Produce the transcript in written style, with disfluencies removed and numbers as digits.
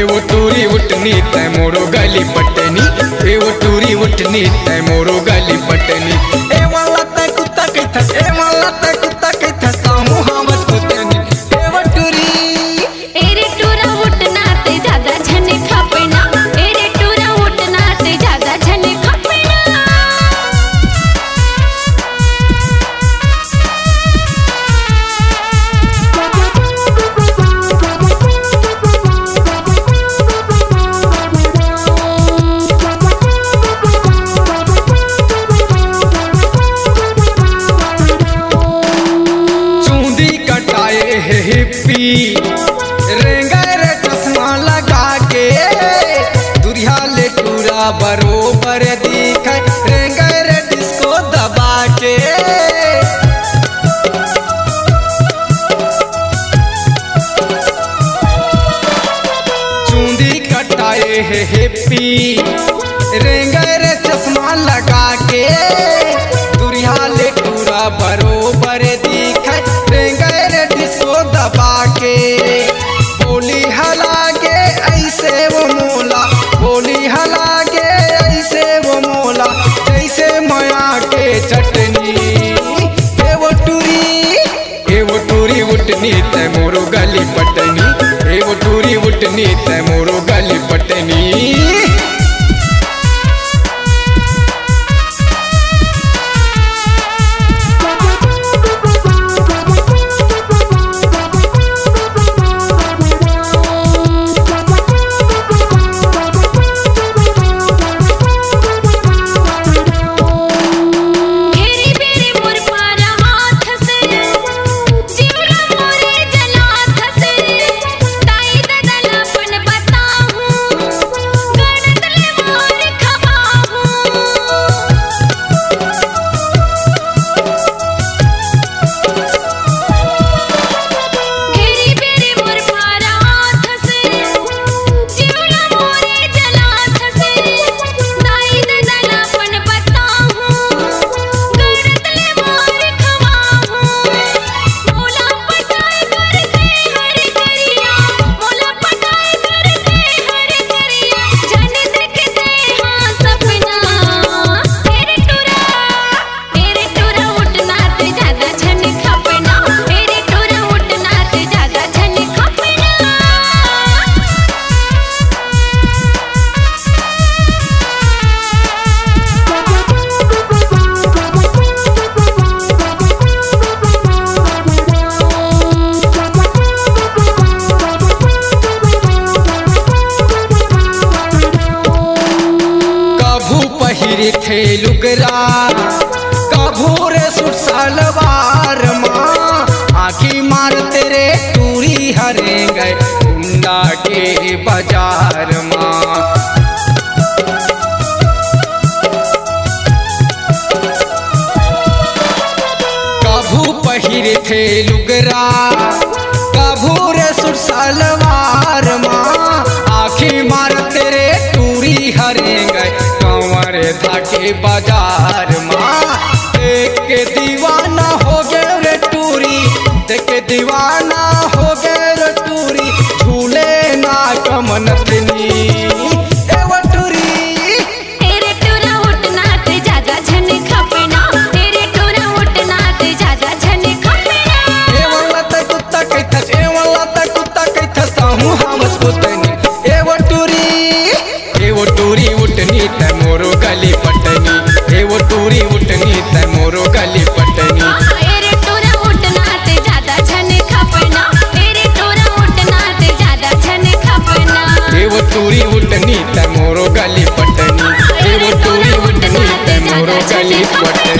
वो टूरी उठनी तय मोरो गली पटनी, वो टूरी उठनी तय मोरो गली पटनी। ए वाला तय कुत्ता कैथा, ए वाला तय कुत्ता कैथा सामू हमस कुतनी। ए वो टूरी एरे टूरा उठना ते ज्यादा झने खपेना, एरे टूरा उठना ते ज्यादा झने खपेना। हिप्पी रेंगर चश्मा लगा के दुरिया ले टूरा बरोबर दिखे, रेंगर डिस्को दबा के। चूंदी कटाए है हिप्पी रेंगर चश्मा लगा के दुरिया ले टूरा बरोबर दिखे, रेंगर डिस्को दबा के। बोली हलागे ऐसे वो मोला, बोली हलागे ऐसे वो मोला जैसे माया के चटनी। ए वो टूरी उठनी तय मोरो गली पटनी, ए वो टूरी उठनी तय मोरो गली पटनी। थे लुगरा कभू रे सुट सलवार माँ, आँखी मार तेरे टूरी हरे गए गुंडा के बाजार माँ। कभू पहिरे थे लुगरा कभू रे सुट सलवार माँ, आँखी मार तेरे टूरी हरे गए धाके बाजार माँ। देख के दीवाना हो गए रे टूरी, देख के दीवाना हो गए रे टूरी, झूले ना कमनतनी। ए वो टूरी एरे टूरा उठना ते ज्यादा झने खपेना, एरे टूरा उठना ते ज्यादा झने खपेना। ए वाला त कुत्ता कैथा, ए वाला त कुत्ता कैथा सामू हमस कुतनी। ए वो टूरी उठनी तय मोरो गली पटनी, ए वो टूरी उठनी तय मोरो गली पटनी। एरे टूरा उठना ते ज्यादा झने खपेना, एरे टूरा उठना ते ज्यादा झने खपेना। ए वो टूरी उठनी तय मोरो गली पटनी, ए वो टूरी उठनी तय मोरो गली पटनी।